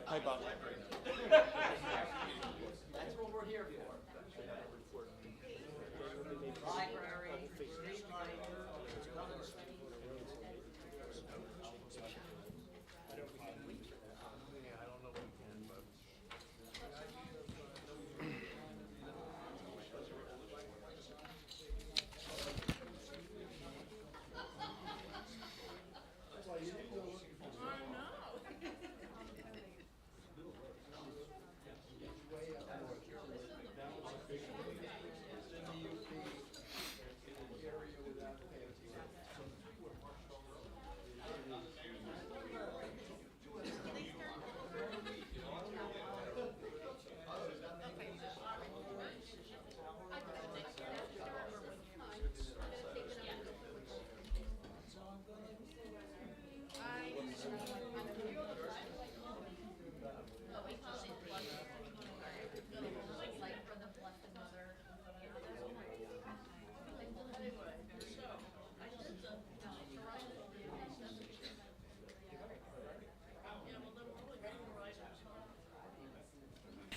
Hi, Bob. That's what we're here for. Library, street light.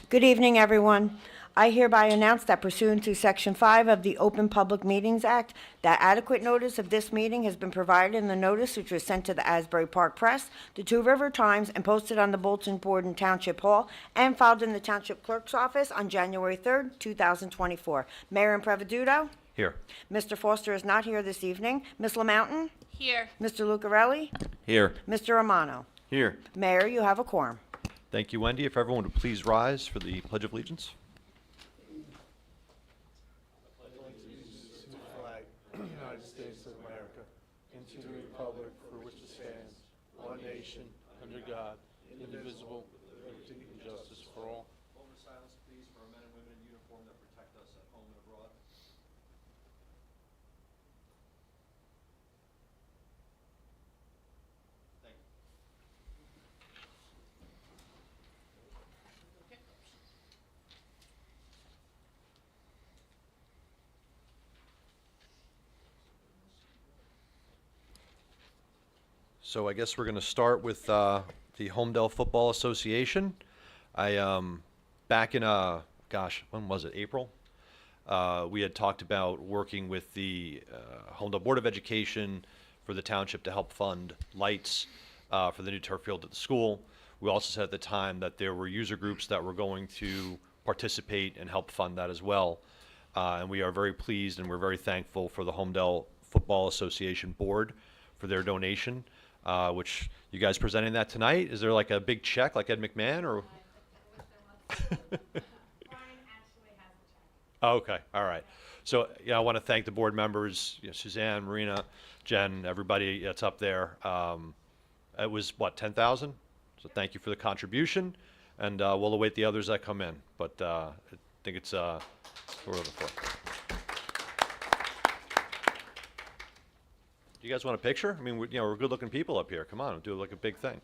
Good evening, everyone. I hereby announce that pursuant to Section 5 of the Open Public Meetings Act, that adequate notice of this meeting has been provided in the notice which was sent to the Asbury Park Press, the Two River Times, and posted on the bulletin board in Township Hall, and filed in the Township Clerk's office on January 3rd, 2024. Mayor Impreveduto? Here. Mr. Foster is not here this evening. Ms. LaMountain? Here. Mr. Lucarelli? Here. Mr. Romano? Here. Mayor, you have a quorum. Thank you, Wendy. If everyone would please rise for the Pledge of Allegiance. To the flag of the United States of America and to the republic for which it stands, one nation, under God, indivisible, with liberty and justice for all. Moment of silence, please, for our men and women in uniform that protect us at home and abroad. Thank you. So I guess we're going to start with the Holmdel Football Association. Back in, when was it, April? We had talked about working with the Holmdel Board of Education for the township to help fund lights for the new turf field at the school. We also said at the time that there were user groups that were going to participate and help fund that as well. And we are very pleased and we're very thankful for the Holmdel Football Association Board for their donation, which you guys presenting that tonight. Is there like a big check like Ed McMahon or? Oh, okay, all right. So yeah, I want to thank the board members, Suzanne, Marina, Jen, everybody that's up there. It was what, 10,000? So thank you for the contribution, and we'll await the others that come in. But I think it's what we're looking for. Do you guys want a picture? I mean, we're good-looking people up here. Come on, we'll do like a big thing.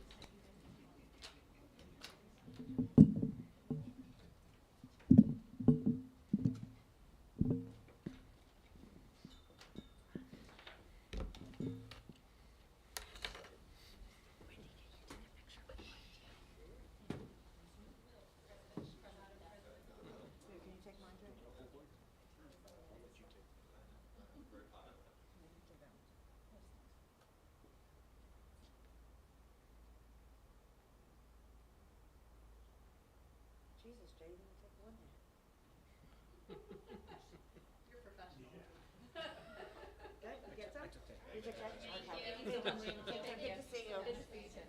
Jesus, Jay, you didn't take one there. You're professional. Okay, you get some? You took that? Okay. Good to see you. Good to see you too.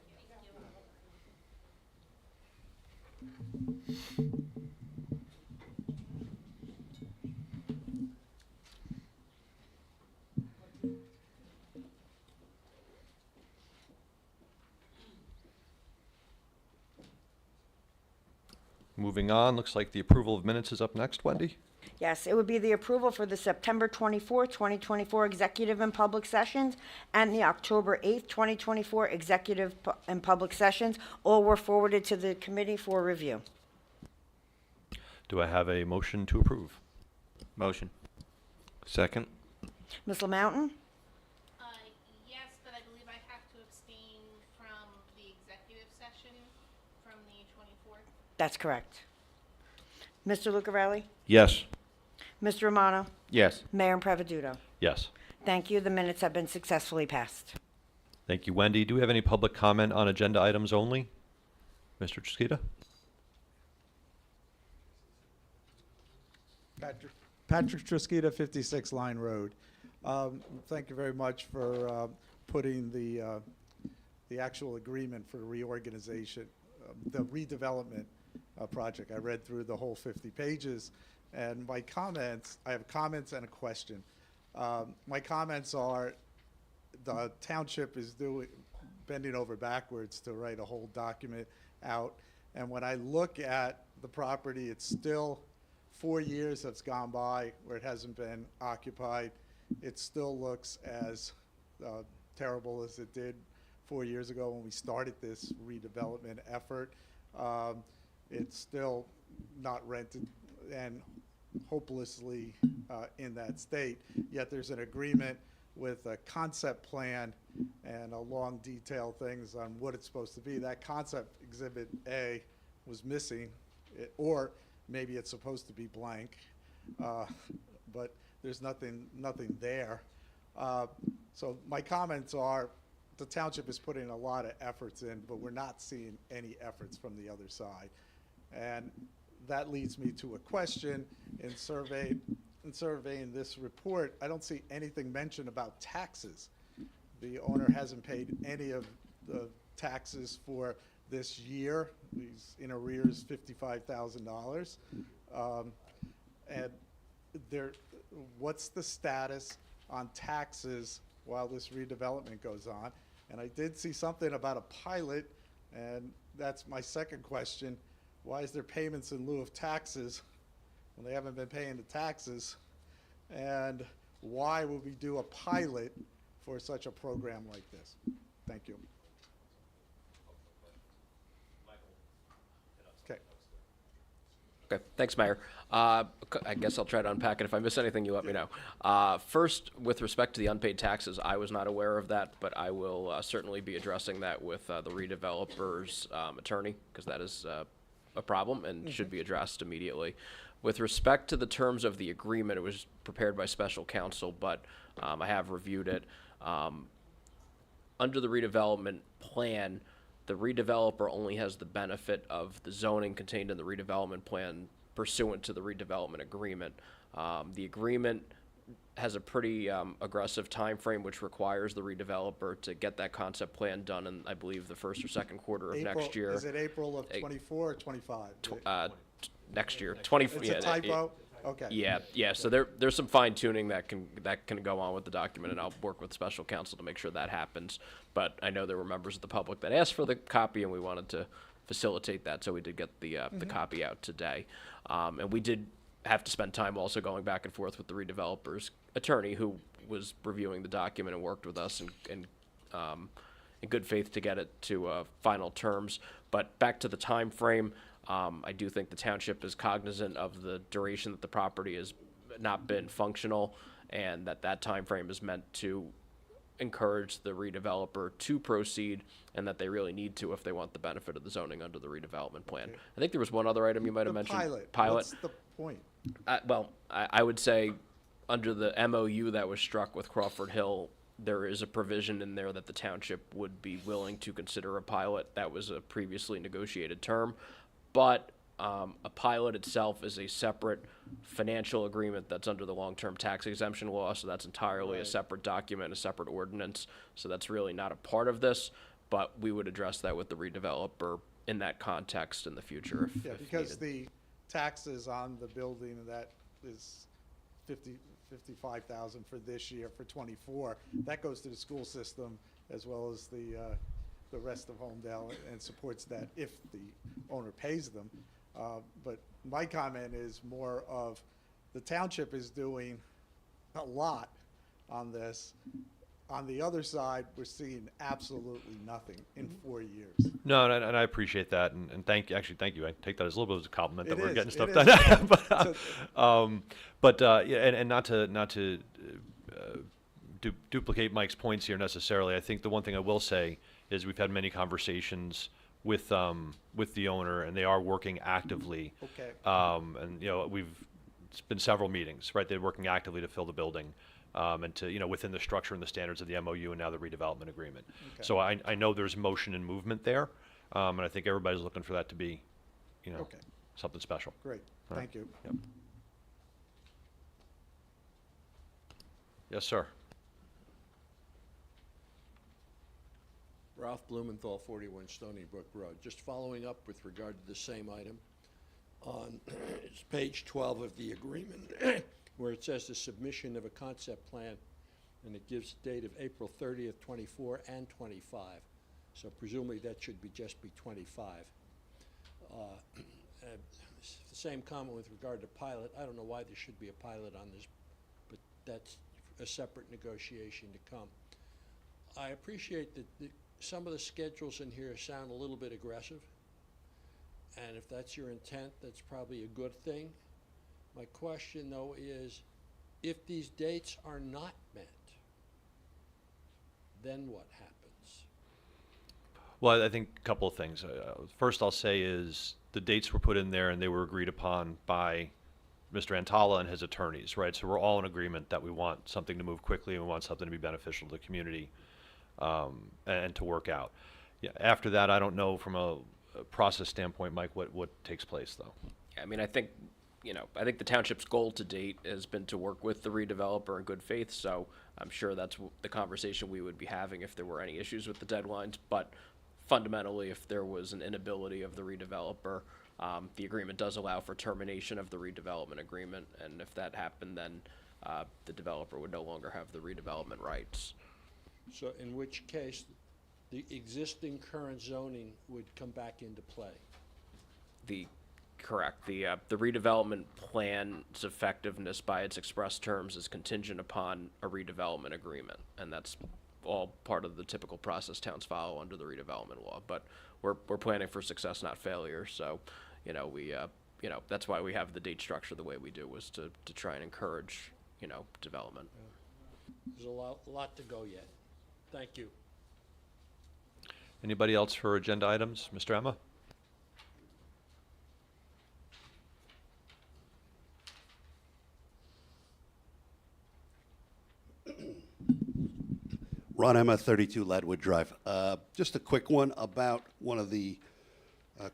Moving on, looks like the approval of minutes is up next, Wendy. Yes, it would be the approval for the September 24th, 2024 executive and public sessions and the October 8th, 2024 executive and public sessions. All were forwarded to the committee for review. Do I have a motion to approve? Motion. Second. Ms. LaMountain? Yes, but I believe I have to abstain from the executive session from the 24th? That's correct. Mr. Lucarelli? Yes. Mr. Romano? Yes. Mayor Preveduto? Yes. Thank you. The minutes have been successfully passed. Thank you, Wendy. Do we have any public comment on agenda items only? Mr. Chiskita? Patrick Triskita, 56 Line Road. Thank you very much for putting the actual agreement for reorganization, the redevelopment project. I read through the whole 50 pages, and my comments, I have comments and a question. My comments are, the township is bending over backwards to write a whole document out, and when I look at the property, it's still 4 years that's gone by where it hasn't been occupied. It still looks as terrible as it did 4 years ago when we started this redevelopment effort. It's still not rented and hopelessly in that state, yet there's an agreement with a concept plan and a long detailed things on what it's supposed to be. That concept exhibit A was missing, or maybe it's supposed to be blank, but there's nothing there. So my comments are, the township is putting a lot of efforts in, but we're not seeing any efforts from the other side. And that leads me to a question. In surveying this report, I don't see anything mentioned about taxes. The owner hasn't paid any of the taxes for this year. He's in arrears $55,000. And what's the status on taxes while this redevelopment goes on? And I did see something about a pilot, and that's my second question. Why is there payments in lieu of taxes when they haven't been paying the taxes? And why would we do a pilot for such a program like this? Thank you. Okay. Okay, thanks, Mayor. I guess I'll try to unpack it. If I miss anything, you let me know. First, with respect to the unpaid taxes, I was not aware of that, but I will certainly be addressing that with the redeveloper's attorney, because that is a problem and should be addressed immediately. With respect to the terms of the agreement, it was prepared by special counsel, but I have reviewed it. Under the redevelopment plan, the redeveloper only has the benefit of the zoning contained in the redevelopment plan pursuant to the redevelopment agreement. The agreement has a pretty aggressive time frame, which requires the redeveloper to get that concept plan done in, I believe, the first or second quarter of next year. Is it April of 24 or 25? Next year, 20. It's a typo? Okay. Yeah. So there's some fine tuning that can go on with the document, and I'll work with special counsel to make sure that happens. But I know there were members of the public that asked for the copy, and we wanted to facilitate that, so we did get the copy out today. And we did have to spend time also going back and forth with the redeveloper's attorney, who was reviewing the document and worked with us in good faith to get it to final terms. But back to the time frame. I do think the township is cognizant of the duration that the property has not been functional, and that time frame is meant to encourage the redeveloper to proceed, and that they really need to if they want the benefit of the zoning under the redevelopment plan. Okay. I think there was one other item you might have mentioned. Pilot. What's the point? I would say under the MOU that was struck with Crawford Hill, there is a provision in there that the township would be willing to consider a pilot. That was a previously negotiated term. But a pilot itself is a separate financial agreement that's under the long-term tax exemption law, so that's entirely a separate document, a separate ordinance. So that's really not a part of this, but we would address that with the redeveloper in that context in the future if because needed. The taxes on the building, that is $55,000 for this year, for 24. That goes to the school system as well as the rest of Holmdel, and supports that if the owner pays them. But my comment is more of the township is doing a lot on this. On the other side, we're seeing absolutely nothing in 4 years. No, and I appreciate that, and thank you. I take that as a little bit of a compliment that we're getting stuff is. done. but and not to duplicate Mike's points here necessarily. I think the one thing I will say is we've had many conversations with the owner, and they are working actively. Okay. And it's been several meetings, right? They're working actively to fill the building, and to within the structure and the standards of the MOU and now the redevelopment agreement. Okay. So I know there's motion and movement there, and I think everybody's looking for that to be, Okay. something special. Great, All right. thank you. Yep. Yes, sir. Ralph Blumenthal, 41 Stony Brook Road. Just following up with regard to the same item. On it's page 12 of the agreement, where it says the submission of a concept plan, and it gives the date of April 30th, 24 and 25. So presumably that should be just be 25. The same comment with regard to pilot. I don't know why there should be a pilot on this, but that's a separate negotiation to come. I appreciate that some of the schedules in here sound a little bit aggressive, and if that's your intent, that's probably a good thing. My question, though, is if these dates are not met, then what happens? Well, I think a couple of things. First, I'll say is the dates were put in there and they were agreed upon by Mr. Antala and his attorneys, right? So we're all in agreement that we want something to move quickly and we want something to be beneficial to the community, and to work out. Yeah, after that, I don't know from a process standpoint, Mike, what takes place though. Yeah, I mean, I think the township's goal to date has been to work with the redeveloper in good faith, so I'm sure that's the conversation we would be having if there were any issues with the deadlines. But fundamentally, if there was an inability of the redeveloper, the agreement does allow for termination of the redevelopment agreement, and if that happened, then the developer would no longer have the redevelopment rights. So in which case, the existing current zoning would come back into play. Correct. The redevelopment plan's effectiveness by its express terms is contingent upon a redevelopment agreement, and that's all part of the typical process towns follow under the redevelopment law. But we're planning for success, not failure. So, that's why we have the date structure the way we do, was to try and encourage, development. There's a lot to go yet. Thank you. Anybody else for agenda items? Mr. Emma? Ron Emma, 32 Ledwood Drive. Just a quick one about one of the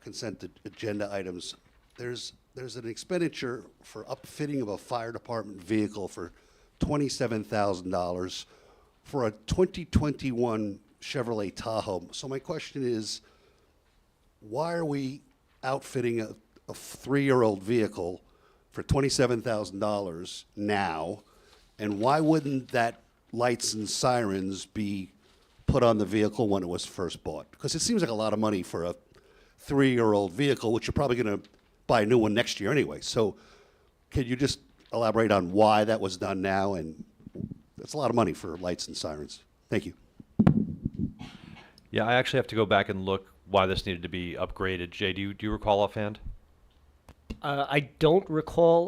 consent agenda items. There's an expenditure for upfitting of a fire department vehicle for $27,000 for a 2021 Chevrolet Tahoe. So my question is, why are we outfitting a 3-year-old vehicle for $27,000 now? And why wouldn't that lights and sirens be put on the vehicle when it was first bought? Because it seems like a lot of money for a 3-year-old vehicle, which you're probably going to buy a new one next year anyway. So can you just elaborate on why that was done now? And that's a lot of money for lights and sirens. Thank you. Yeah, I actually have to go back and look why this needed to be upgraded. Jay, do you recall offhand? I don't recall.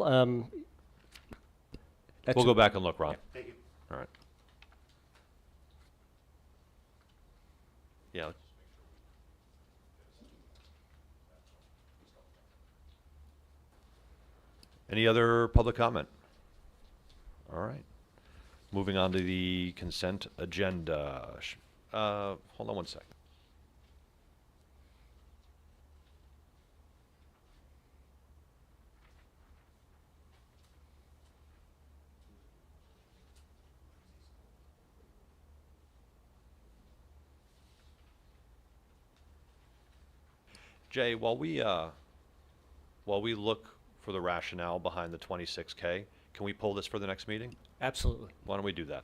We'll go back and look, Ron. Thank you. All right. Yeah. Any other public comment? All right. Moving on to the consent agenda. Hold on one sec. Jay, while we look for the rationale behind the 26K, can we pull this for the next meeting? Absolutely. Why don't we do that?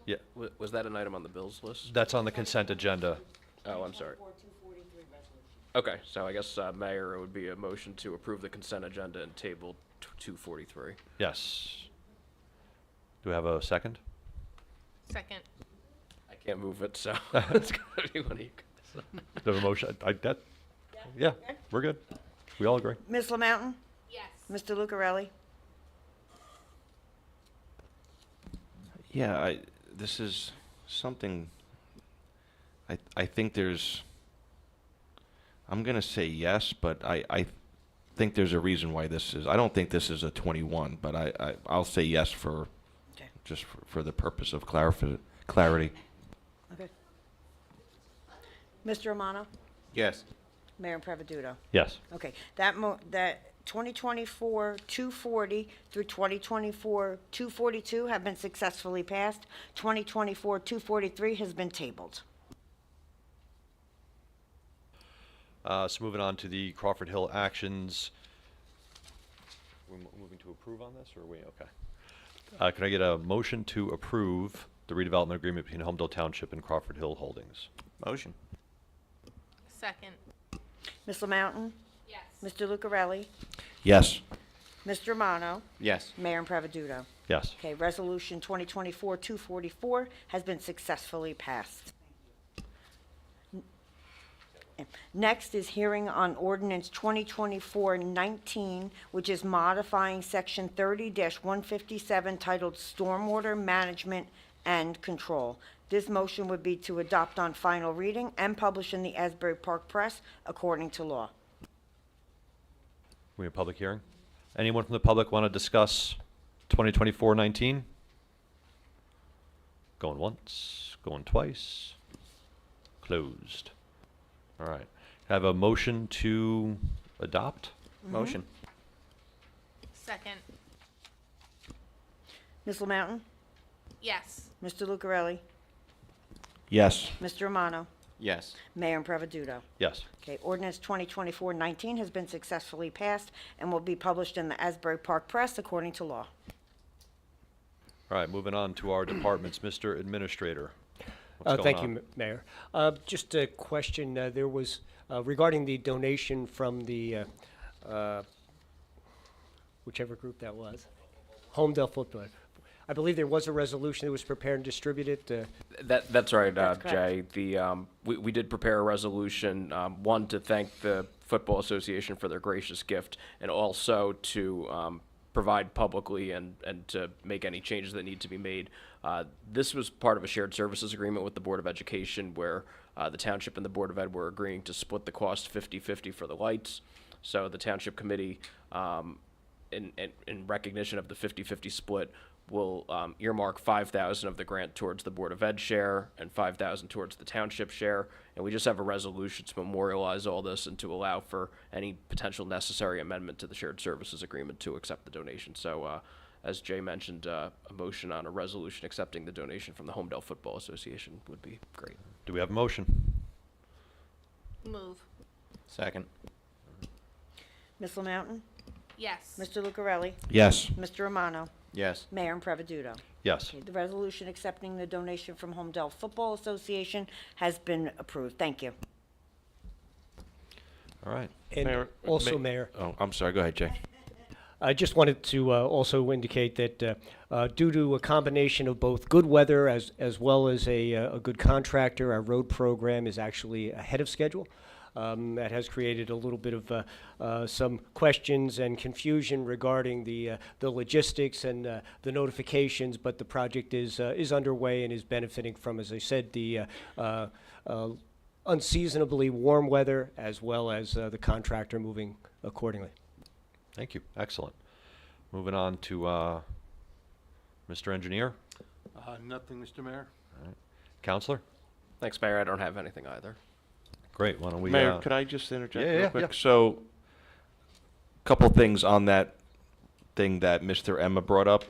Yeah, Was that an item on the bills list? that's on the consent agenda. Oh, I'm sorry. Okay, so I guess, Mayor, it would be a motion to approve the consent agenda and table 243. Yes. Do we have a second? Second. I can't move it, so it's gotta be one of you guys. Do we have a motion? Yeah, we're good. We all agree. Ms. LaMountain? Yes. Mr. Lucarelli? Yeah, this is something, I think there's, I'm going to say yes, but I think there's a reason why this is, I don't think this is a 21, but I'll say yes for, Okay. just for the purpose of clarity. Okay. Mr. Romano? Yes. Mayor Preveduto? Yes. Okay, that 2024-240 through 2024-242 have been successfully passed. 2024-243 has been tabled. So moving on to the Crawford Hill actions. We're moving to approve on this, or we, okay. Can I get a motion to approve the redevelopment agreement between Holmdel Township and Crawford Hill Holdings? Motion. Second. Ms. Lamountain? Yes. Mr. Lucarelli? Yes. Mr. Romano? Yes. Mayor Preveduto? Yes. Okay, Resolution 2024-244 has been successfully passed. Next is hearing on ordinance 2024-19, which is modifying section 30-157 titled Stormwater Management and Control. This motion would be to adopt on final reading and publish in the Asbury Park Press according to law. We have a public hearing. Anyone from the public want to discuss 2024-19? Going once, going twice. Closed. All right. Can I have a motion to adopt? Motion. Second. Ms. Lamountain? Yes. Mr. Lucarelli? Yes. Mr. Romano? Yes. Mayor Preveduto? Yes. Okay, ordinance 2024-19 has been successfully passed and will be published in the Asbury Park Press according to law. All right, moving on to our departments. Mr. Administrator. What's going Thank on? you, Mayor. Just a question, there was, regarding the donation from the, whichever group that was, Holmdel Football. I believe there was a resolution that was prepared and distributed. That's right, That's Jay. We did prepare a resolution, one, to thank the Football Association for their gracious gift, and also to provide publicly and to make any changes that need to be made. This was part of a shared services agreement with the Board of Education where the Township and the Board of Ed were agreeing to split the cost 50-50 for the lights. So the Township Committee, in recognition of the 50-50 split, will earmark $5,000 of the grant towards the Board of Ed share and $5,000 towards the Township share. And we just have a resolution to memorialize all this and to allow for any potential necessary amendment to the shared services agreement to accept the donation. So, as Jay mentioned, a motion on a resolution accepting the donation from the Holmdel Football Association would be great. Do we have a motion? Move. Second. Ms. Lamountain? Yes. Mr. Lucarelli? Yes. Mr. Romano? Yes. Mayor Preveduto? Yes. Okay, the resolution accepting the donation from Holmdel Football Association has been approved. Thank you. All right. And also, Mayor, Oh, I'm sorry. Go ahead, Jay. I just wanted to also indicate that due to a combination of both good weather as well as a good contractor, our road program is actually ahead of schedule. That has created a little bit of some questions and confusion regarding the logistics and the notifications, but the project is underway and is benefiting from, as I said, the unseasonably warm weather as well as the contractor moving accordingly. Thank you. Excellent. Moving on to Mr. Engineer. Nothing, Mr. Mayor. Counselor? Thanks, Mayor. I don't have anything either. Great. Why don't we... Mayor, could I just interject yeah, real yeah, quick? yeah. So, couple things on that thing that Mr. Emma brought up.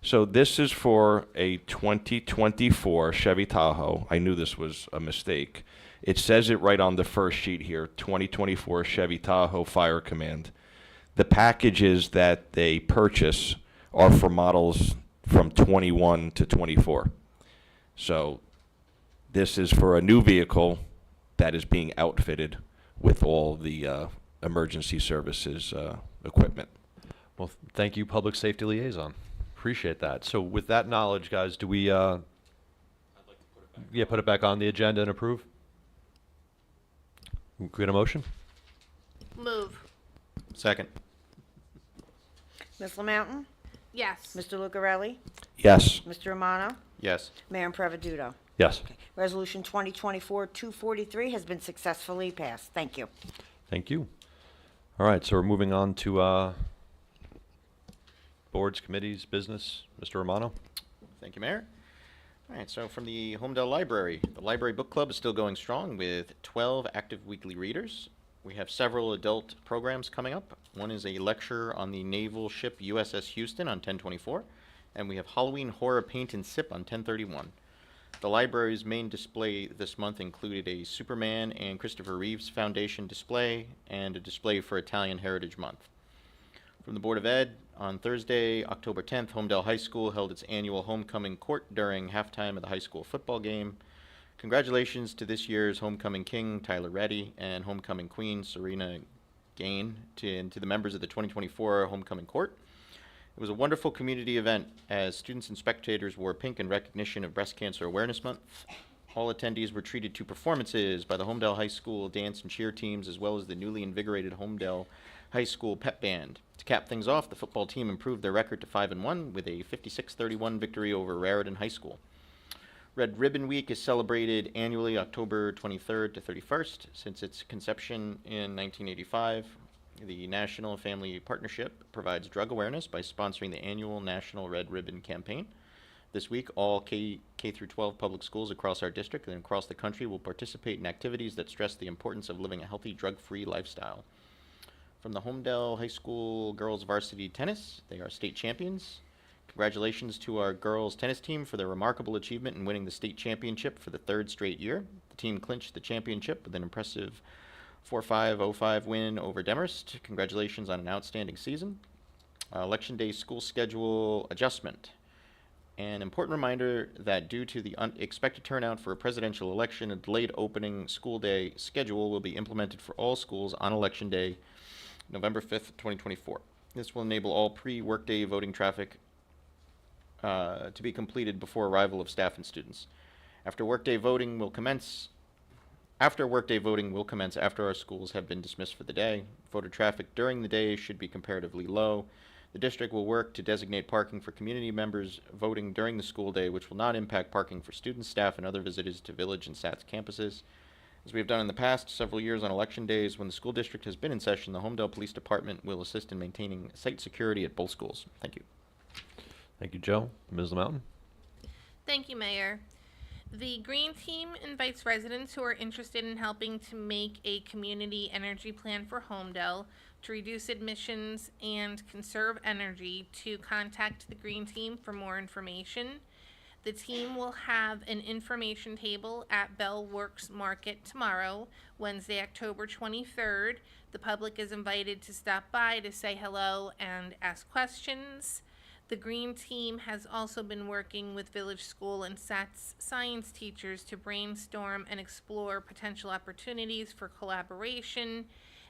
So this is for a 2024 Chevy Tahoe. I knew this was a mistake. It says it right on the first sheet here, 2024 Chevy Tahoe Fire Command. The packages that they purchase are for models from 21 to 24. So this is for a new vehicle that is being outfitted with all the emergency services equipment. Well, thank you, Public Safety Liaison. Appreciate that. So with that knowledge, guys, do we... I'd like to put it back. Put it back on the agenda and approve? Can we get a motion? Move. Second. Ms. Lamountain? Yes. Mr. Lucarelli? Yes. Mr. Romano? Yes. Mayor Preveduto? Yes. Resolution 2024-243 has been successfully passed. Thank you. Thank you. All right, so we're moving on to boards, committees, business. Mr. Romano? Thank you, Mayor. All right, so from the Holmdel Library, the Library Book Club is still going strong with 12 active weekly readers. We have several adult programs coming up. One is a lecture on the naval ship USS Houston on 10/24, and we have Halloween horror paint and sip on 10/31. The library's main display this month included a Superman and Christopher Reeves Foundation display and a display for Italian Heritage Month. From the Board of Ed, on Thursday, October 10th, Holmdel High School held its annual homecoming court during halftime of the high school football game. Congratulations to this year's homecoming king, Tyler Reddy, and homecoming queen, Serena Gain, and to the members of the 2024 homecoming court. It was a wonderful community event as students and spectators wore pink in recognition of Breast Cancer Awareness Month. All attendees were treated to performances by the Holmdel High School dance and cheer teams, as well as the newly invigorated Holmdel High School pep band. To cap things off, the football team improved their record to 5-1 with a 56-31 victory over Raritan High School. Red Ribbon Week is celebrated annually October 23rd to 31st. Since its conception in 1985, the National Family Partnership provides drug awareness by sponsoring the annual National Red Ribbon Campaign. This week, all K through 12 public schools across our district and across the country will participate in activities that stress the importance of living a healthy, drug-free lifestyle. From the Holmdel High School girls varsity tennis, they are state champions. Congratulations to our girls tennis team for their remarkable achievement in winning the state championship for the third straight year. The team clinched the championship with an impressive 4-5-0-5 win over Demorest. Congratulations on an outstanding season. Election Day school schedule adjustment. An important reminder that due to the unexpected turnout for a presidential election, a delayed opening school day schedule will be implemented for all schools on Election Day, November 5th, 2024. This will enable all pre-workday voting traffic to be completed before arrival of staff and students. After workday voting will commence after our schools have been dismissed for the day. Voter traffic during the day should be comparatively low. The district will work to designate parking for community members voting during the school day, which will not impact parking for students, staff, and other visitors to Village and SATS campuses. As we have done in the past several years on election days, when the school district has been in session, the Holmdel Police Department will assist in maintaining site security at both schools. Thank you. Thank you, Joe. Ms. Mountain? Thank you, Mayor. The Green Team invites residents who are interested in helping to make a community energy plan for Holmdel to reduce emissions and conserve energy to contact the Green Team for more information. The team will have an information table at Bell Works Market tomorrow, Wednesday, October 23rd. The public is invited to stop by to say hello and ask questions. The Green Team has also been working with Village School and SATS science teachers to brainstorm and explore potential opportunities for collaboration.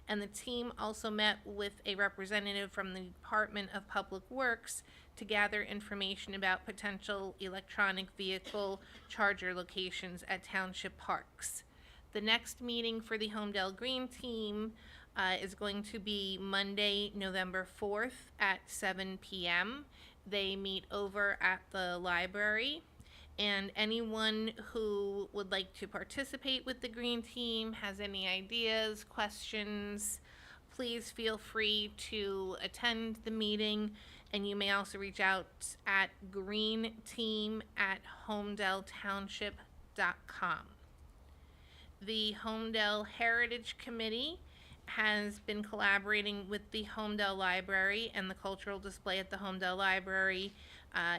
And the team also met with a representative from the Department of Public Works to gather information about potential electronic vehicle charger locations at township parks. The next meeting for the Holmdel Green Team is going to be Monday, November 4th at 7 p.m. They meet over at the library, and anyone who would like to participate with the Green Team, has any ideas, questions, please feel free to attend the meeting, and you may also reach out at greenteam@holmdeltownship.com. The Holmdel Heritage Committee has been collaborating with the Holmdel Library, and the cultural display at the Holmdel Library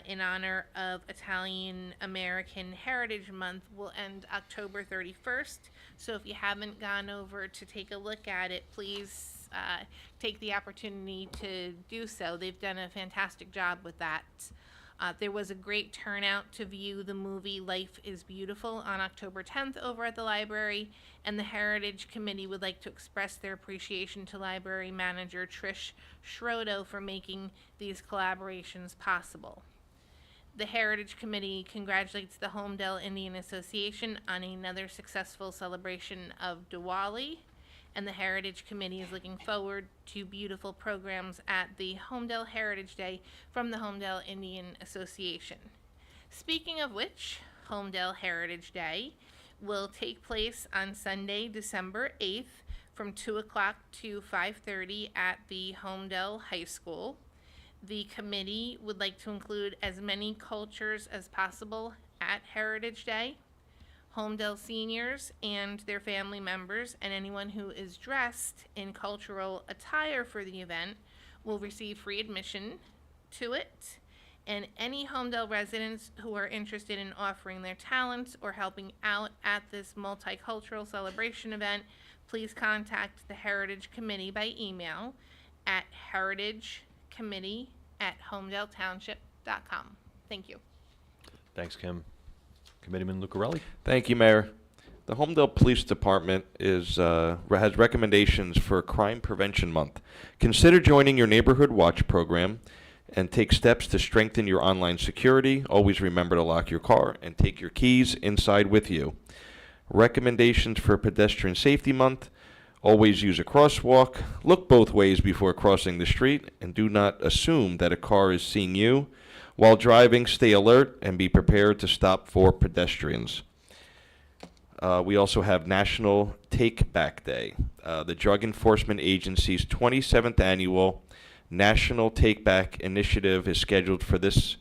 in honor of Italian American Heritage Month will end October 31st. So if you haven't gone over to take a look at it, please take the opportunity to do so. They've done a fantastic job with that. There was a great turnout to view the movie Life is Beautiful on October 10th over at the library, and the Heritage Committee would like to express their appreciation to Library Manager Trish Schrodo for making these collaborations possible. The Heritage Committee congratulates the Holmdel Indian Association on another successful celebration of Diwali, and the Heritage Committee is looking forward to beautiful programs at the Holmdel Heritage Day from the Holmdel Indian Association. Speaking of which, Holmdel Heritage Day will take place on Sunday, December 8th from 2 o'clock to 5:30 at the Holmdel High School. The committee would like to include as many cultures as possible at Heritage Day. Holmdel seniors and their family members and anyone who is dressed in cultural attire for the event will receive free admission to it. And any Holmdel residents who are interested in offering their talents or helping out at this multicultural celebration event, please contact the Heritage Committee by email at heritagecommittee@holmdeltownship.com. Thank you. Thanks, Kim. Committeeman Lucarelli? Thank you, Mayor. The Holmdel Police Department has recommendations for Crime Prevention Month. Consider joining your Neighborhood Watch program and take steps to strengthen your online security. Always remember to lock your car and take your keys inside with you. Recommendations for Pedestrian Safety Month. Always use a crosswalk. Look both ways before crossing the street, and do not assume that a car is seeing you. While driving, stay alert and be prepared to stop for pedestrians. We also have National Take Back Day. The Drug Enforcement Agency's 27th annual National Take Back Initiative is scheduled for this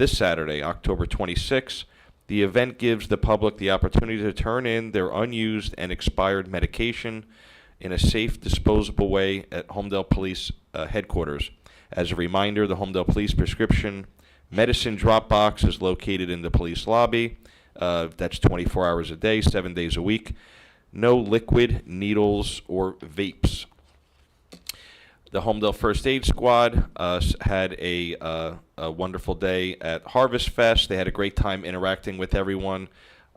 Saturday, October 26th. The event gives the public the opportunity to turn in their unused and expired medication in a safe, disposable way at Holmdel Police headquarters. As a reminder, the Holmdel Police prescription medicine drop box is located in the police lobby. That's 24 hours a day, 7 days a week. No liquid, needles, or vapes. The Holmdel First Aid Squad had a wonderful day at Harvest Fest. They had a great time interacting with everyone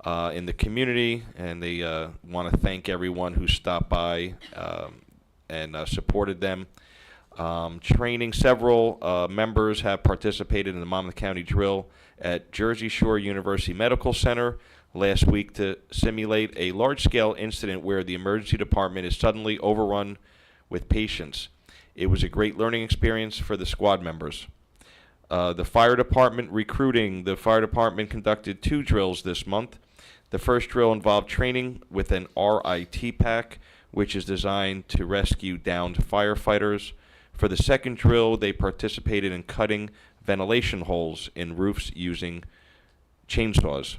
in the community, and they want to thank everyone who stopped by and supported them. Training, several members have participated in the Monmouth County drill at Jersey Shore University Medical Center last week to simulate a large-scale incident where the emergency department is suddenly overrun with patients. It was a great learning experience for the squad members. The fire department recruiting. The fire department conducted 2 drills this month. The first drill involved training with an RIT pack, which is designed to rescue downed firefighters. For the second drill, they participated in cutting ventilation holes in roofs using chainsaws.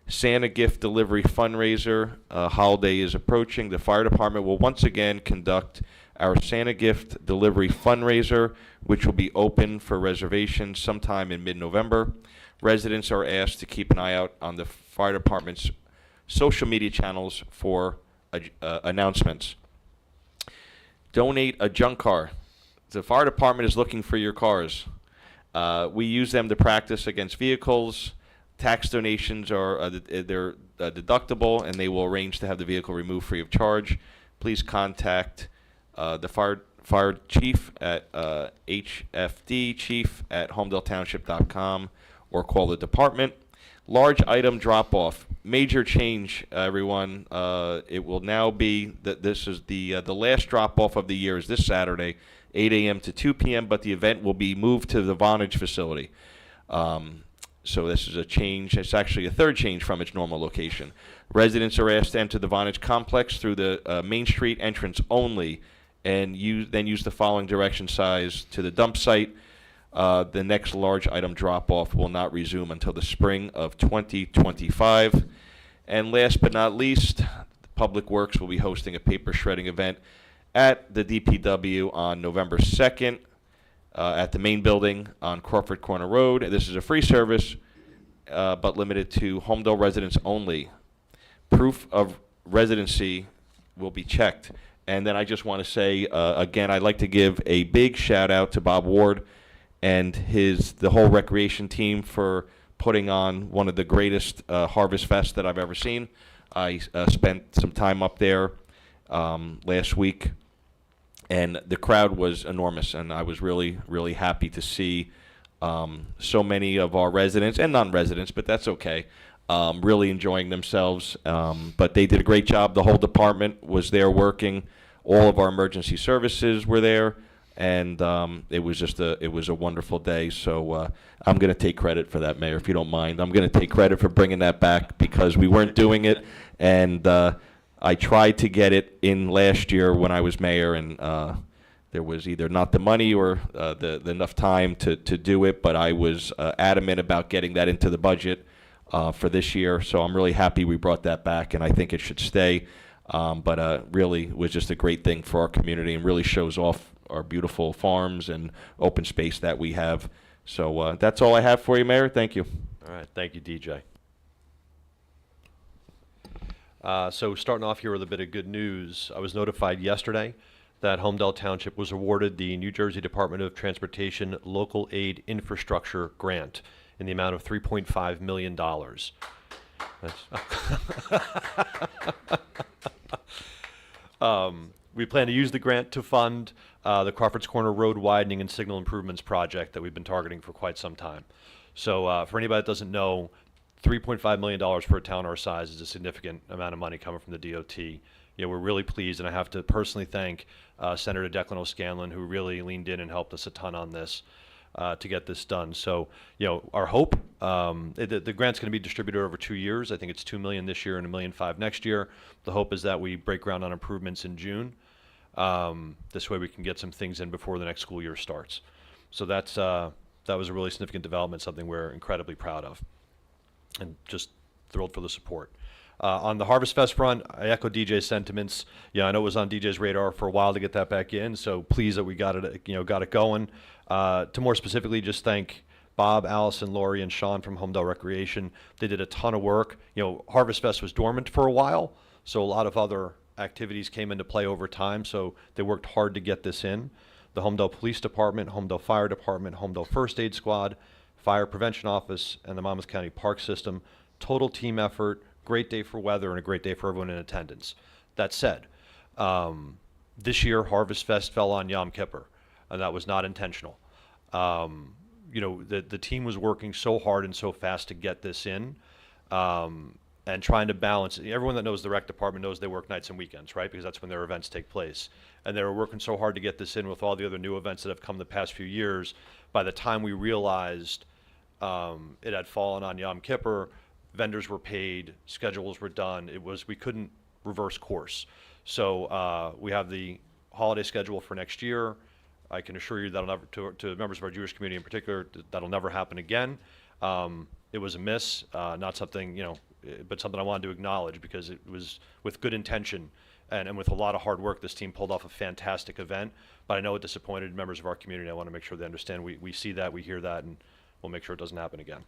Santa gift delivery fundraiser. Holiday is approaching. The fire department will once again conduct our Santa gift delivery fundraiser, which will be open for reservations sometime in mid-November. Residents are asked to keep an eye out on the fire department's social media channels for announcements. Donate a junk car. The fire department is looking for your cars. We use them to practice against vehicles. Tax donations are they're deductible, and they will arrange to have the vehicle removed free of charge. Please contact the fire chief at hfdchief@holmdeltownship.com or call the department. Large item drop-off. Major change, everyone. It will now be that this is the last drop-off of the year is this Saturday, 8 a.m. to 2 p.m., but the event will be moved to the Vonage facility. So this is a change. It's actually a third change from its normal location. Residents are asked to enter the Vonage complex through the Main Street entrance only, and then use the following direction signs to the dump site. The next large item drop-off will not resume until the spring of 2025. And last but not least, Public Works will be hosting a paper shredding event at the DPW on November 2nd at the main building on Crawford Corner Road. This is a free service, but limited to Holmdel residents only. Proof of residency will be checked. And then I just want to say, again, I'd like to give a big shout out to Bob Ward and the whole recreation team for putting on one of the greatest Harvest Fest that I've ever seen. I spent some time up there last week, and the crowd was enormous, and I was really, really happy to see so many of our residents, and non-residents, but that's okay, really enjoying themselves. But they did a great job. The whole department was there working. All of our emergency services were there. and it was just it was a wonderful day. So I'm going to take credit for that, Mayor, if you don't mind. I'm going to take credit for bringing that back because we weren't doing it, and I tried to get it in last year when I was mayor, and there was either not the money or the enough time to do it, but I was adamant about getting that into the budget for this year. So I'm really happy we brought that back, and I think it should stay. But really was just a great thing for our community and really shows off our beautiful farms and open space that we have. So that's all I have for you, Mayor. Thank you. All right, thank you, DJ. So starting off here with a bit of good news, I was notified yesterday that Holmdel Township was awarded the New Jersey Department of Transportation Local Aid Infrastructure Grant in the amount of $3.5 million. We plan to use the grant to fund the Crawford's Corner Road Widening and Signal Improvements project that we've been targeting for quite some time. So for anybody that doesn't know, $3.5 million for a town our size is a significant amount of money coming from the DOT. You know, we're really pleased, and I have to personally thank Senator Declan O'Scanlan, who really leaned in and helped us a ton on this to get this done. So, you know, our hope, the grant's going to be distributed over 2 years. I think it's $2 million this year and $1.5 million next year. The hope is that we break ground on improvements in June. This way we can get some things in before the next school year starts. So that was a really significant development, something we're incredibly proud of, and just thrilled for the support. On the Harvest Fest front, I echo DJ's sentiments. Yeah, I know it was on DJ's radar for a while to get that back in, so pleased that we got it going. To more specifically, just thank Bob, Allison, Lori, and Sean from Holmdel Recreation. They did a ton of work. You know, Harvest Fest was dormant for a while, so a lot of other activities came into play over time, so they worked hard to get this in. The Holmdel Police Department, Holmdel Fire Department, Holmdel First Aid Squad, Fire Prevention Office, and the Monmouth County Park System. Total team effort, great day for weather, and a great day for everyone in attendance. That said, this year Harvest Fest fell on Yom Kippur, and that was not intentional. You know, the team was working so hard and so fast to get this in, and trying to balance. Everyone that knows the rec department knows they work nights and weekends, right? Because that's when their events take place. And they were working so hard to get this in with all the other new events that have come the past few years. By the time we realized it had fallen on Yom Kippur, vendors were paid, schedules were done. We couldn't reverse course. So we have the holiday schedule for next year. I can assure you that'll never, to members of our Jewish community in particular, that'll never happen again. It was a miss, not something, you know, but something I wanted to acknowledge because it was with good intention and with a lot of hard work. This team pulled off a fantastic event, but I know it disappointed members of our community. I want to make sure they understand we see that, we hear that, and we'll make sure it doesn't happen again.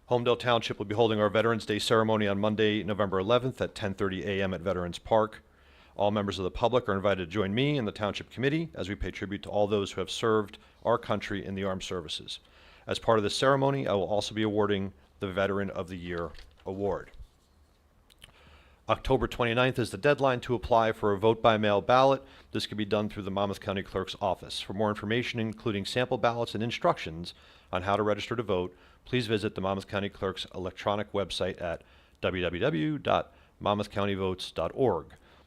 Holmdel Township will be holding our Veterans Day ceremony on Monday, November 11th at 10:30 a.m. at Veterans Park. All members of the public are invited to join me and the Township Committee as we pay tribute to all those who have served our country in the armed services. As part of this ceremony, I will also be awarding the Veteran of the Year Award. October 29th is the deadline to apply for a vote-by-mail ballot. This can be done through the Monmouth County Clerk's office. For more information, including sample ballots and instructions on how to register to vote, please visit the Monmouth County Clerk's electronic website at www.monmouthcountyvotes.org.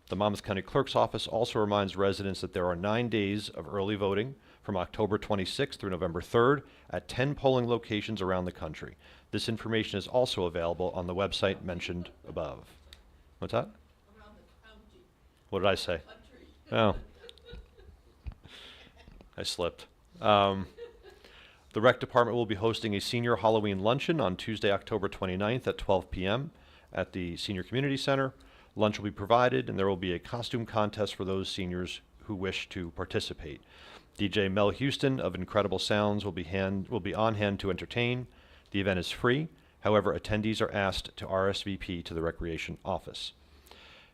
The Monmouth County Clerk's office also reminds residents that there are 9 days of early voting from October 26th through November 3rd at 10 polling locations around the country. This information is also available on the website mentioned above. What's that? Around the county. What did I say? Country. Oh. I slipped. The Rec Department will be hosting a senior Halloween luncheon on Tuesday, October 29th at 12 p.m. at the Senior Community Center. Lunch will be provided, and there will be a costume contest for those seniors who wish to participate. DJ Mel Houston of Incredible Sounds will be on hand to entertain. The event is free. However, attendees are asked to RSVP to the Recreation Office.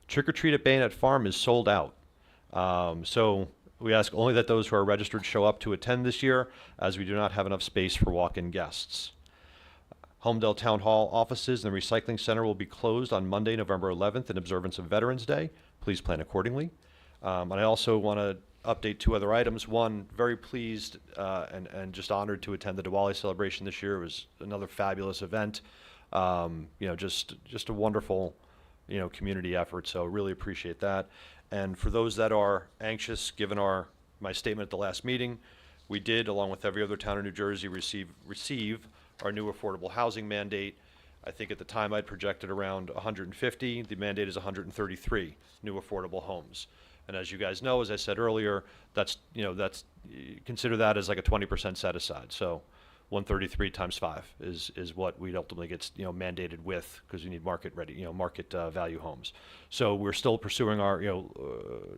Trick or Treat at Bayonet Farm is sold out. So we ask only that those who are registered show up to attend this year, as we do not have enough space for walk-in guests. Holmdel Town Hall offices and the Recycling Center will be closed on Monday, November 11th in observance of Veterans Day. Please plan accordingly. And I also want to update 2 other items. One, very pleased and just honored to attend the Diwali celebration this year. It was another fabulous event. You know, just a wonderful, you know, community effort. So really appreciate that. And for those that are anxious, given our my statement at the last meeting, we did, along with every other town in New Jersey, receive our new affordable housing mandate. I think at the time I'd projected around 150. The mandate is 133 new affordable homes. And as you guys know, as I said earlier, consider that as like a 20% set aside. So 133 times 5 is what we'd ultimately get, mandated with, because you need market ready, market value homes. So we're still pursuing our,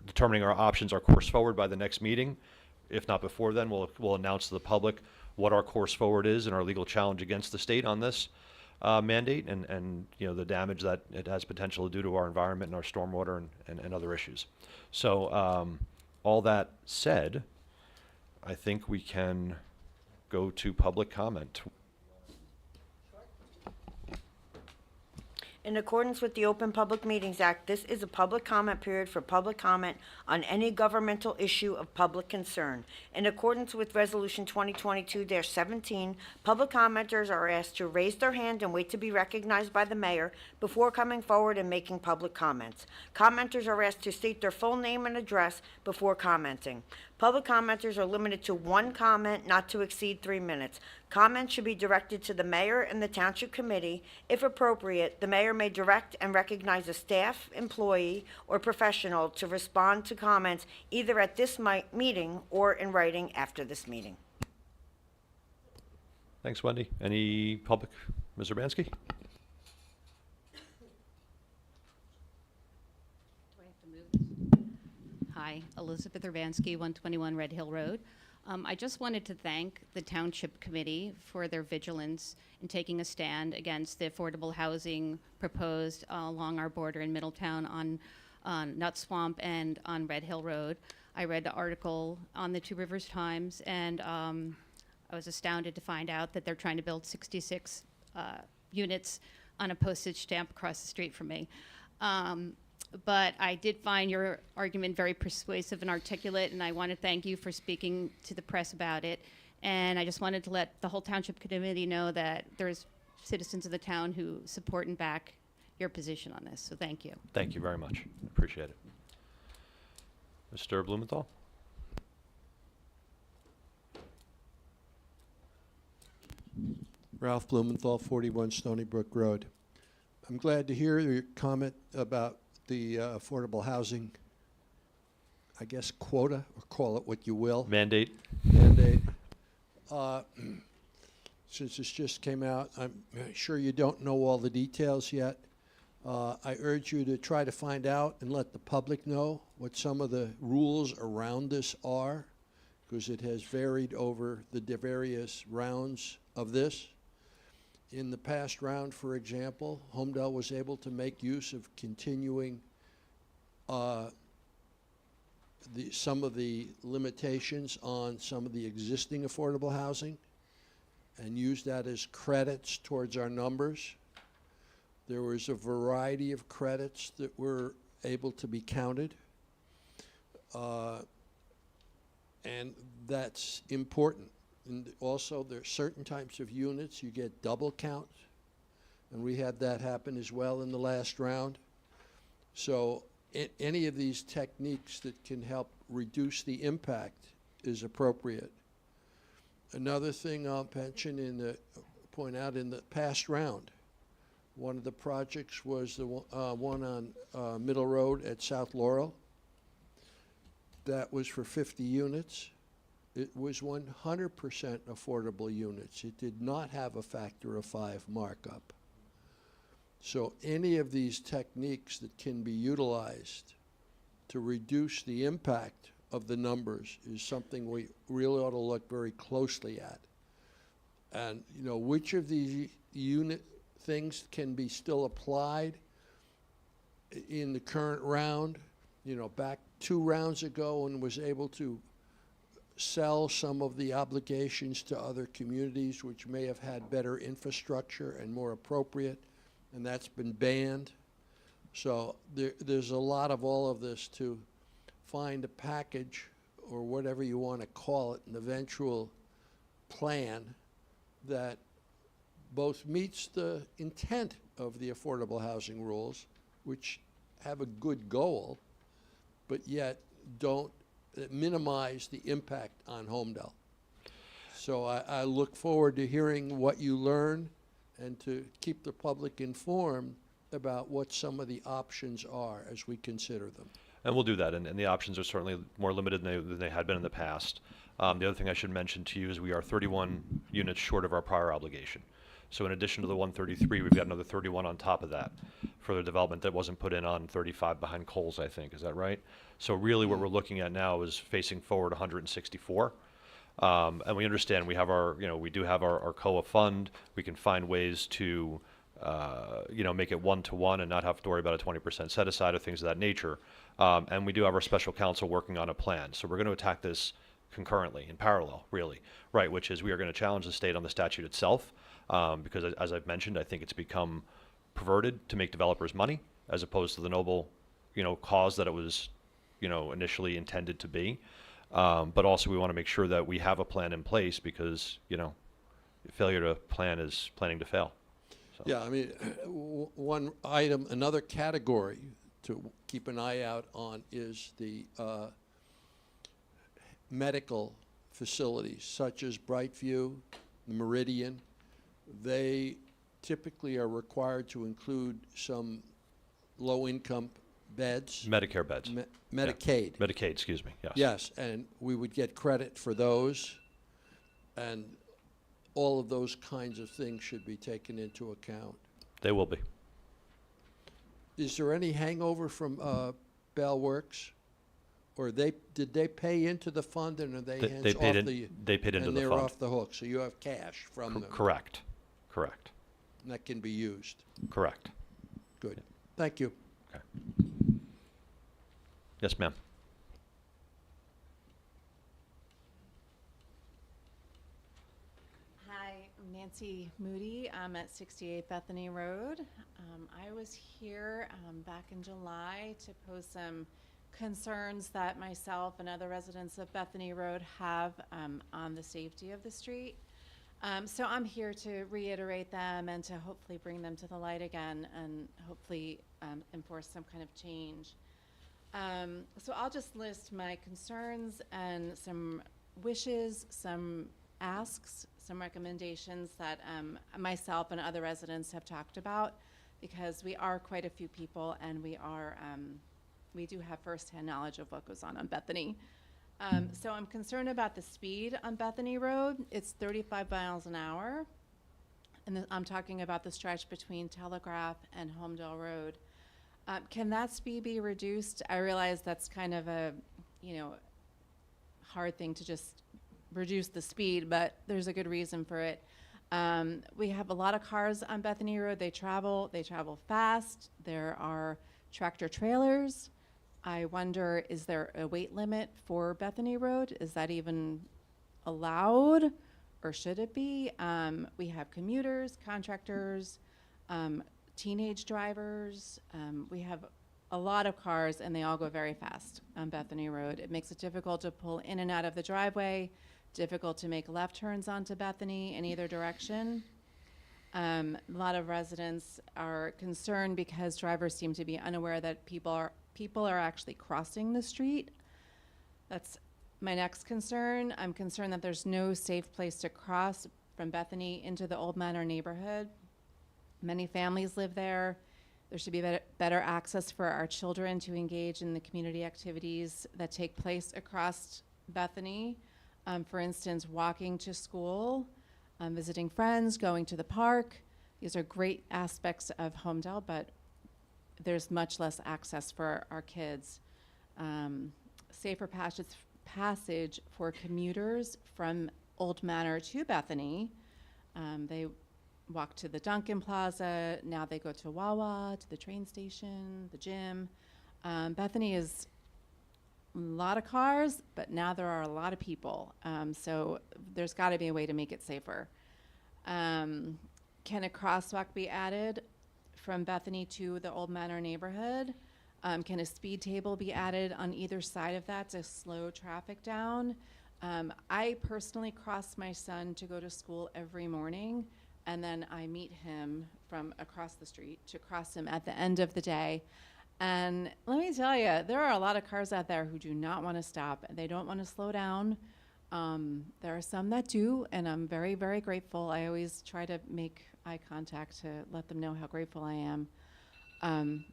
determining our options, our course forward by the next meeting. If not before then, we'll announce to the public what our course forward is and our legal challenge against the state on this mandate, and the damage that it has potential to do to our environment and our stormwater and other issues. So all that said, I think we can go to public comment. In accordance with the Open Public Meetings Act, this is a public comment period for public comment on any governmental issue of public concern. In accordance with Resolution 2022-17, public commenters are asked to raise their hand and wait to be recognized by the mayor before coming forward and making public comments. Commenters are asked to state their full name and address before commenting. Public commenters are limited to one comment, not to exceed 3 minutes. Comments should be directed to the mayor and the township committee. If appropriate, the mayor may direct and recognize a staff, employee, or professional to respond to comments either at this meeting or in writing after this meeting. Thanks, Wendy. Any public? Ms. Urbanski? Hi, Elizabeth Urbanski, 121 Red Hill Road. I just wanted to thank the Township Committee for their vigilance in taking a stand against the affordable housing proposed along our border in Middletown on Nut Swamp and on Red Hill Road. I read the article on the Two Rivers Times, and I was astounded to find out that they're trying to build 66 units on a postage stamp across the street from me. But I did find your argument very persuasive and articulate, and I want to thank you for speaking to the press about it. And I just wanted to let the whole Township Committee know that there's citizens of the town who support and back your position on this. So thank you. Thank you very much. Appreciate it. Mr. Blumenthal? Ralph Blumenthal, 41 Stony Brook Road. I'm glad to hear your comment about the affordable housing, I guess, quota, or call it what you will. Mandate. Mandate. Since this just came out, I'm sure you don't know all the details yet. I urge you to try to find out and let the public know what some of the rules around this are, because it has varied over the various rounds of this. In the past round, for example, Holmdel was able to make use of continuing some of the limitations on some of the existing affordable housing and use that as credits towards our numbers. There was a variety of credits that were able to be counted, and that's important. And also, there are certain types of units you get double count, and we had that happen as well in the last round. So any of these techniques that can help reduce the impact is appropriate. Another thing I'll mention point out in the past round, one of the projects was the one on Middle Road at South Laurel. That was for 50 units. It was 100% affordable units. It did not have a factor of 5 markup. So any of these techniques that can be utilized to reduce the impact of the numbers is something we really ought to look very closely at. And which of these unit things can be still applied in the current round? Back 2 rounds ago, and was able to sell some of the obligations to other communities which may have had better infrastructure and more appropriate, and that's been banned. So there's a lot of all of this to find a package, or whatever you want to call it, an eventual plan that both meets the intent of the affordable housing rules, which have a good goal, but yet don't that minimize the impact on Holmdel. So I look forward to hearing what you learn and to keep the public informed about what some of the options are as we consider them. And we'll do that, and the options are certainly more limited than they had been in the past. The other thing I should mention to you is we are 31 units short of our prior obligation. So in addition to the 133, we've got another 31 on top of that for the development that wasn't put in on 35 behind Coles, I think. Is that right? So really what we're looking at now is facing forward 164. And we understand we have our, we do have our COA fund. We can find ways to, make it one-to-one and not have to worry about a 20% set aside or things of that nature. And we do have our special counsel working on a plan. So we're going to attack this concurrently, in parallel, really, right, which is we are going to challenge the state on the statute itself, because as I've mentioned, I think it's become perverted to make developers money as opposed to the noble, cause that it was, initially intended to be. But also we want to make sure that we have a plan in place because, failure to plan is planning to fail. So. Yeah, I mean, one item, another category to keep an eye out on is the medical facilities such as Brightview, Meridian. They typically are required to include some low-income beds. Medicare beds. Medicaid. Yeah. Medicaid, excuse me, yes. Yes, and we would get credit for those, and all of those kinds of things should be taken into account. They will be. Is there any hangover from Bell Works? Or did they pay into the fund and are they They hands paid off in- the? they paid into and the they're fund. off the hook, so you have cash from them. Correct. Correct. And that can be used. Correct. Good. Thank you. Okay. Yes, ma'am. Hi, I'm Nancy Moody. I'm at 68 Bethany Road. I was here back in July to pose some concerns that myself and other residents of Bethany Road have on the safety of the street. So I'm here to reiterate them and to hopefully bring them to the light again and hopefully enforce some kind of change. So I'll just list my concerns and some wishes, some asks, some recommendations that myself and other residents have talked about, because we are quite a few people and we do have firsthand knowledge of what goes on Bethany. So I'm concerned about the speed on Bethany Road. It's 35 miles an hour. And I'm talking about the stretch between Telegraph and Holmdel Road. Can that speed be reduced? I realize that's kind of a, hard thing to just reduce the speed, but there's a good reason for it. We have a lot of cars on Bethany Road. They travel fast. There are tractor trailers. I wonder, is there a weight limit for Bethany Road? Is that even allowed, or should it be? We have commuters, contractors, teenage drivers. We have a lot of cars, and they all go very fast on Bethany Road. It makes it difficult to pull in and out of the driveway, difficult to make left turns onto Bethany in either direction. A lot of residents are concerned because drivers seem to be unaware that people are actually crossing the street. That's my next concern. I'm concerned that there's no safe place to cross from Bethany into the Old Manor neighborhood. Many families live there. There should be better access for our children to engage in the community activities that take place across Bethany. For instance, walking to school, visiting friends, going to the park. These are great aspects of Holmdel, but there's much less access for our kids. Safer passage for commuters from Old Manor to Bethany. They walk to the Duncan Plaza. Now they go to Wawa, to the train station, the gym. Bethany is a lot of cars, but now there are a lot of people. So there's got to be a way to make it safer. Can a crosswalk be added from Bethany to the Old Manor neighborhood? Can a speed table be added on either side of that to slow traffic down? I personally cross my son to go to school every morning, and then I meet him from across the street to cross him at the end of the day. And let me tell you, there are a lot of cars out there who do not want to stop. They don't want to slow down. There are some that do, and I'm very, very grateful. I always try to make eye contact to let them know how grateful I am.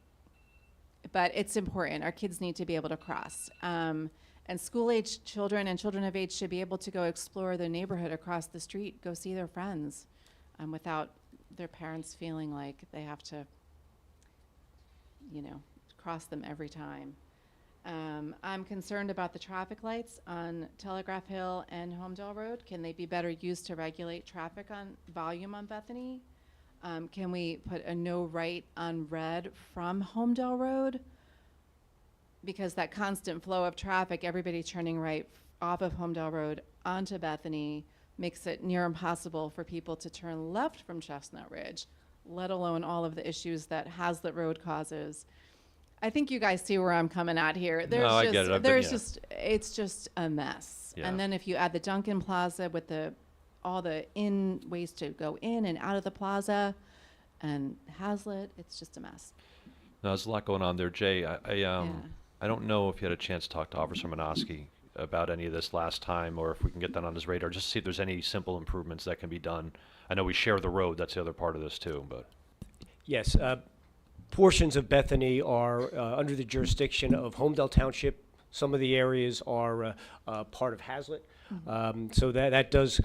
But it's important. Our kids need to be able to cross. And school-age children and children of age should be able to go explore the neighborhood across the street, go see their friends, without their parents feeling like they have to, cross them every time. I'm concerned about the traffic lights on Telegraph Hill and Holmdel Road. Can they be better used to regulate traffic on volume on Bethany? Can we put a no right on red from Holmdel Road? Because that constant flow of traffic, everybody turning right off of Holmdel Road onto Bethany, makes it near impossible for people to turn left from Chestnut Ridge, let alone all of the issues that Hazlitt Road causes. I think you guys see where I'm coming at here. There's I get it. It's just a mess. Yeah. And then if you add the Duncan Plaza with all the ways to go in and out of the plaza, and Hazlitt, it's just a mess. No, there's a lot going on there, Jay. I don't know if you had a chance to talk to Officer Minoski about any of this last time, or if we can get that on his radar, just to see if there's any simple improvements that can be done. I know we share the road, that's the other part of this too, but. Yes, portions of Bethany are under the jurisdiction of Holmdel Township. Some of the areas are part of Hazlitt. So that does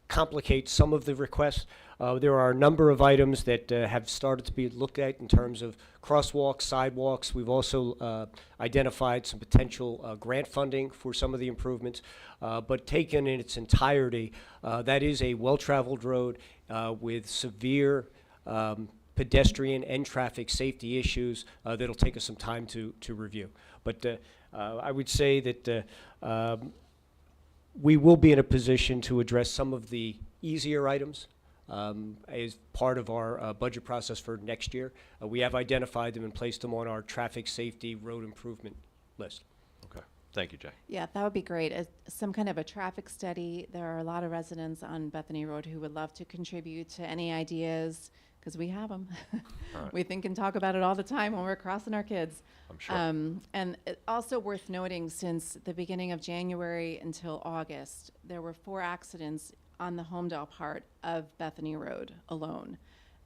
complicate some of the requests. There are a number of items that have started to be looked at in terms of crosswalks, sidewalks. We've also identified some potential grant funding for some of the improvements. But taken in its entirety, that is a well-traveled road with severe pedestrian and traffic safety issues that'll take us some time to review. But I would say that we will be in a position to address some of the easier items as part of our budget process for next year. We have identified them and placed them on our traffic safety road improvement list. Okay, thank you, Jay. Yeah, that would be great. Some kind of a traffic study. There are a lot of residents on Bethany Road who would love to contribute to any ideas, because we have them. Right. We think and talk about it all the time when we're crossing our kids. I'm sure. And also worth noting, since the beginning of January until August, there were 4 accidents on the Holmdel part of Bethany Road alone.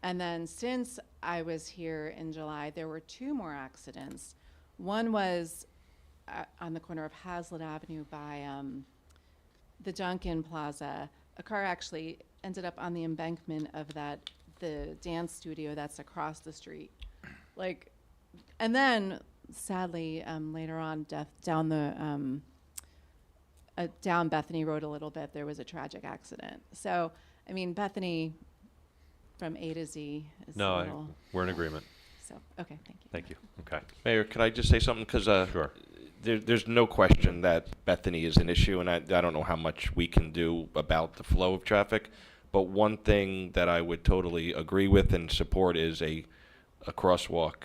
And then since I was here in July, there were 2 more accidents. One was on the corner of Hazlitt Avenue by the Duncan Plaza. A car actually ended up on the embankment of the dance studio that's across the street. And then sadly, later on, down Bethany Road a little bit, there was a tragic accident. So, I mean, Bethany from A to Z is a little. We're in agreement. So, okay, thank you. Thank you. Okay. Mayor, could I just say something? Because Sure. there's no question that Bethany is an issue, and I don't know how much we can do about the flow of traffic. But one thing that I would totally agree with and support is a crosswalk,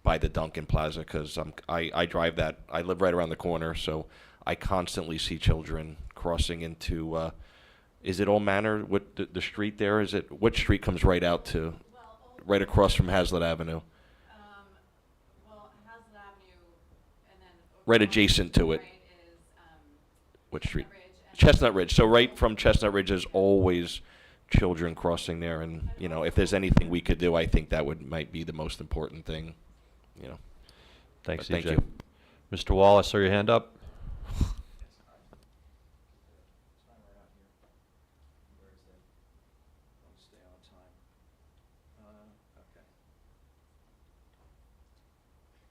by the Duncan Plaza, because I drive that. I live right around the corner, so I constantly see children crossing into. Is it All Manor? What the street there? Is it what street comes right out to, right across from Hazlitt Avenue? Hazlitt Avenue, and then Right adjacent to it. is What street? Chestnut Ridge. So right from Chestnut Ridge, there's always children crossing there, and if there's anything we could do, I think that might be the most important thing. Thanks, Thank CJ. you. Mr. Wall, I saw your hand up.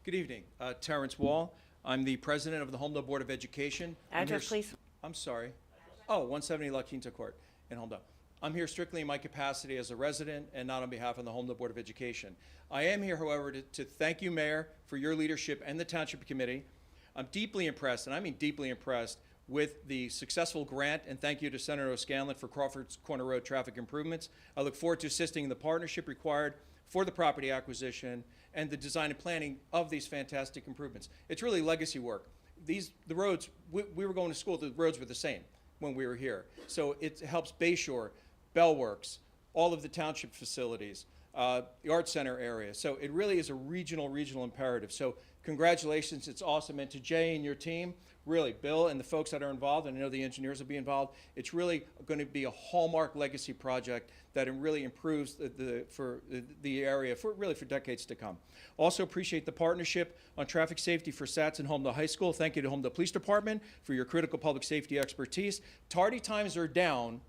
Good evening. Terrence Wall. I'm the president of the Holmdel Board of Education. Address, please. I'm sorry. Oh, 170 La Quinta Court in Holmdel. I'm here strictly in my capacity as a resident and not on behalf of the Holmdel Board of Education. I am here, however, to thank you, Mayor, for your leadership and the Township Committee. I'm deeply impressed, and I mean deeply impressed, with the successful grant, and thank you to Senator O'Scanlan for Crawford's Corner Road traffic improvements. I look forward to assisting in the partnership required for the property acquisition and the design and planning of these fantastic improvements. It's really legacy work. The roads, we were going to school, the roads were the same when we were here. So it helps Bayshore, Bellworks, all of the township facilities, the Art Center area. So it really is a regional imperative. So congratulations, it's awesome. And to Jay and your team, really, Bill and the folks that are involved, and I know the engineers will be involved, it's really going to be a hallmark legacy project that really improves the area for decades to come. Also appreciate the partnership on traffic safety for SATS and Holmdel High School. Thank you to Holmdel Police Department for your critical public safety expertise. Tardy times are down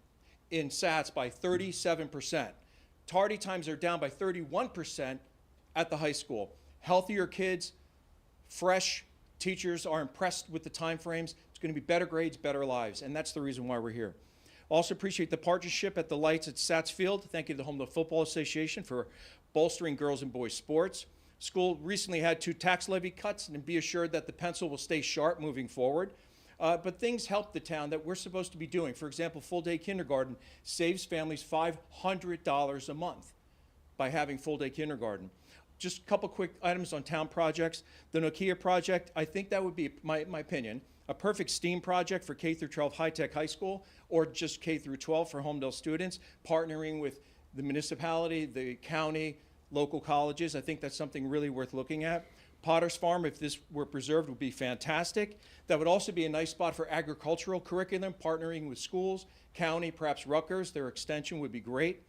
in SATS by 37%. Tardy times are down by 31% at the high school. Healthier kids, fresh teachers are impressed with the time frames. It's going to be better grades, better lives, and that's the reason why we're here. Also appreciate the partnership at the lights at SATS Field. Thank you to the Holmdel Football Association for bolstering girls and boys sports. School recently had 2 tax levy cuts, and be assured that the pencil will stay sharp moving forward. But things help the town that we're supposed to be doing. For example, full-day kindergarten saves families $500 a month by having full-day kindergarten. Just a couple quick items on town projects. The Nokia project, I think that would be, my opinion, a perfect STEAM project for K through 12 high-tech high school, or just K through 12 for Holmdel students, partnering with the municipality, the county, local colleges. I think that's something really worth looking at. Potter's Farm, if this were preserved, would be fantastic. That would also be a nice spot for agricultural curriculum, partnering with schools, county, perhaps Rutgers. Their extension would be great.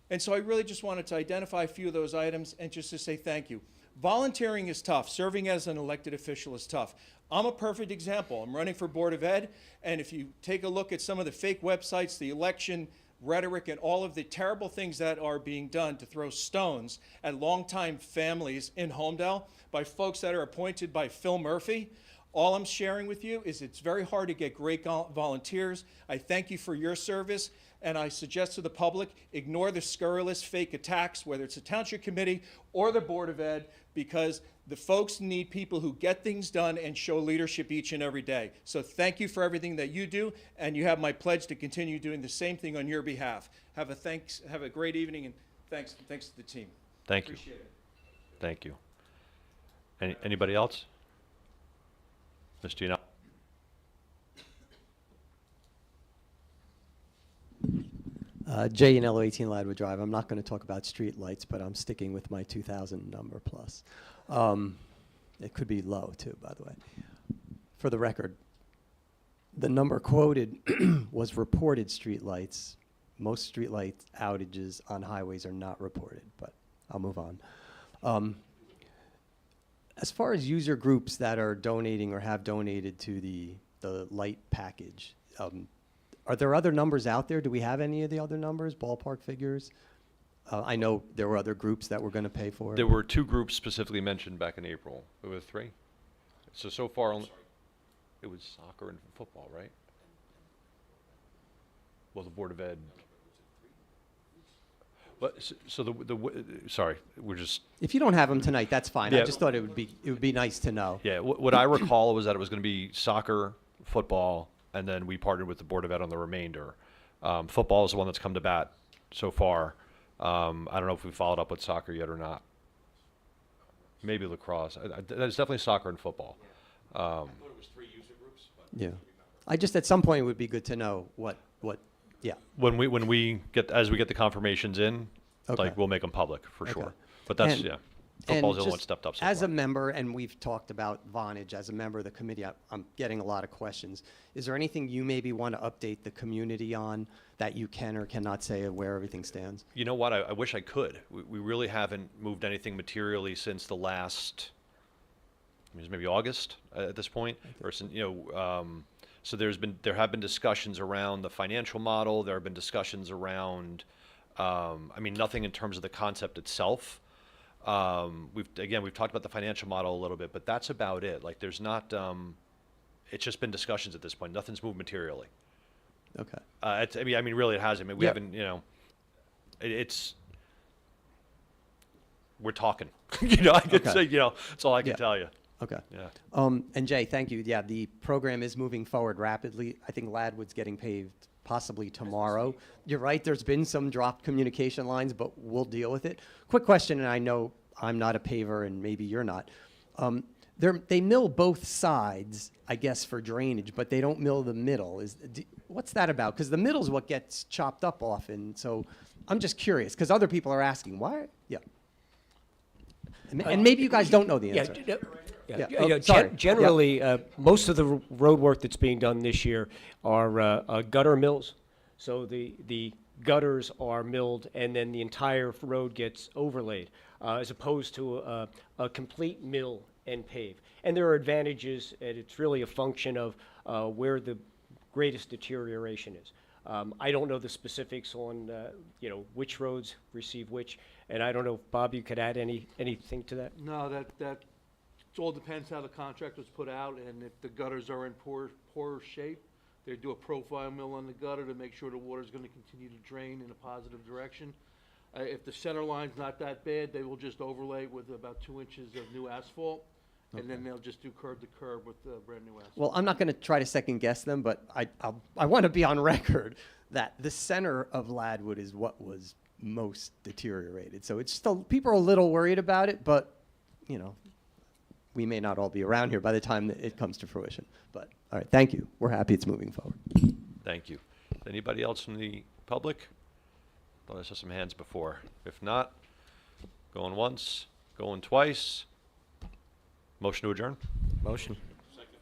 And so I really just wanted to identify a few of those items and just to say thank you. Volunteering is tough. Serving as an elected official is tough. I'm a perfect example. I'm running for Board of Ed, and if you take a look at some of the fake websites, the election rhetoric, and all of the terrible things that are being done to throw stones at longtime families in Holmdel by folks that are appointed by Phil Murphy, all I'm sharing with you is it's very hard to get great volunteers. I thank you for your service. And I suggest to the public, ignore the scurrilous fake attacks, whether it's the Township Committee or the Board of Ed, because the folks need people who get things done and show leadership each and every day. So thank you for everything that you do, and you have my pledge to continue doing the same thing on your behalf. Have a great evening, and thanks to the team. Thank you. Appreciate it. Thank you. Anybody else? Mr. Gianelli? J and L 18 Ladwood Drive. I'm not going to talk about street lights, but I'm sticking with my 2000 number plus. It could be low too, by the way. For the record, the number quoted was reported street lights. Most street light outages on highways are not reported, but I'll move on. As far as user groups that are donating or have donated to the light package, are there other numbers out there? Do we have any of the other numbers, ballpark figures? I know there were other groups that were going to pay for it. There were 2 groups specifically mentioned back in April. There were 3. So far, it was soccer and football, right? Well, the Board of Ed. But sorry, we're just. If you don't have them tonight, that's fine. Yeah. I just thought it would be nice to know. Yeah, what I recall was that it was going to be soccer, football, and then we partnered with the Board of Ed on the remainder. Football is the one that's come to bat so far. I don't know if we followed up with soccer yet or not. Maybe lacrosse. It's definitely soccer and football. I thought it was 3 user groups. But Yeah. I just, at some point, it would be good to know what yeah. When we get the confirmations in, Okay. like we'll make them public for Okay. sure. But that's And- Football's the and only one just stepped up so as far. a member, and we've talked about Vonage, as a member of the committee, I'm getting a lot of questions. Is there anything you maybe want to update the community on that you can or cannot say of where everything stands? You know what? I wish I could. We really haven't moved anything materially since the last, I mean, maybe August at this point, or since, so there have been discussions around the financial model. There have been discussions around, nothing in terms of the concept itself. We've talked about the financial model a little bit, but that's about it. Like, there's not, it's just been discussions at this point. Nothing's moved materially. Okay. Really it hasn't. We Yeah. haven't, we're talking. I could Okay. say, that's all I can tell you. Okay. Yeah. And Jay, thank you. Yeah, the program is moving forward rapidly. I think Ladwood's getting paved possibly tomorrow. You're right, there's been some dropped communication lines, but we'll deal with it. Quick question, and I know I'm not a paver and maybe you're not. They mill both sides, I guess, for drainage, but they don't mill the middle. What's that about? Because the middle's what gets chopped up often. So I'm just curious, because other people are asking, why? Yeah. And maybe you guys don't know the answer. Yeah. Oh, sorry. Generally, most of the road work that's being done this year are gutter mills. So the gutters are milled and then the entire road gets overlaid, as opposed to a complete mill and pave. And there are advantages, and it's really a function of where the greatest deterioration is. I don't know the specifics on, which roads receive which, and I don't know if, Bob, you could add anything to that? No, that it all depends how the contract was put out, and if the gutters are in poor shape, they do a profile mill on the gutter to make sure the water's gonna continue to drain in a positive direction. If the center line's not that bad, they will just overlay with about 2 inches of new asphalt, and then they'll just do curb to curb with brand new asphalt. Well, I'm not going to try to second guess them, but I want to be on record that the center of Ladwood is what was most deteriorated. So it's still, people are a little worried about it, but, we may not all be around here by the time that it comes to fruition. But, all right, thank you. We're happy it's moving forward. Thank you. Anybody else from the public? Thought I saw some hands before. If not, going once, going twice. Motion to adjourn? Motion.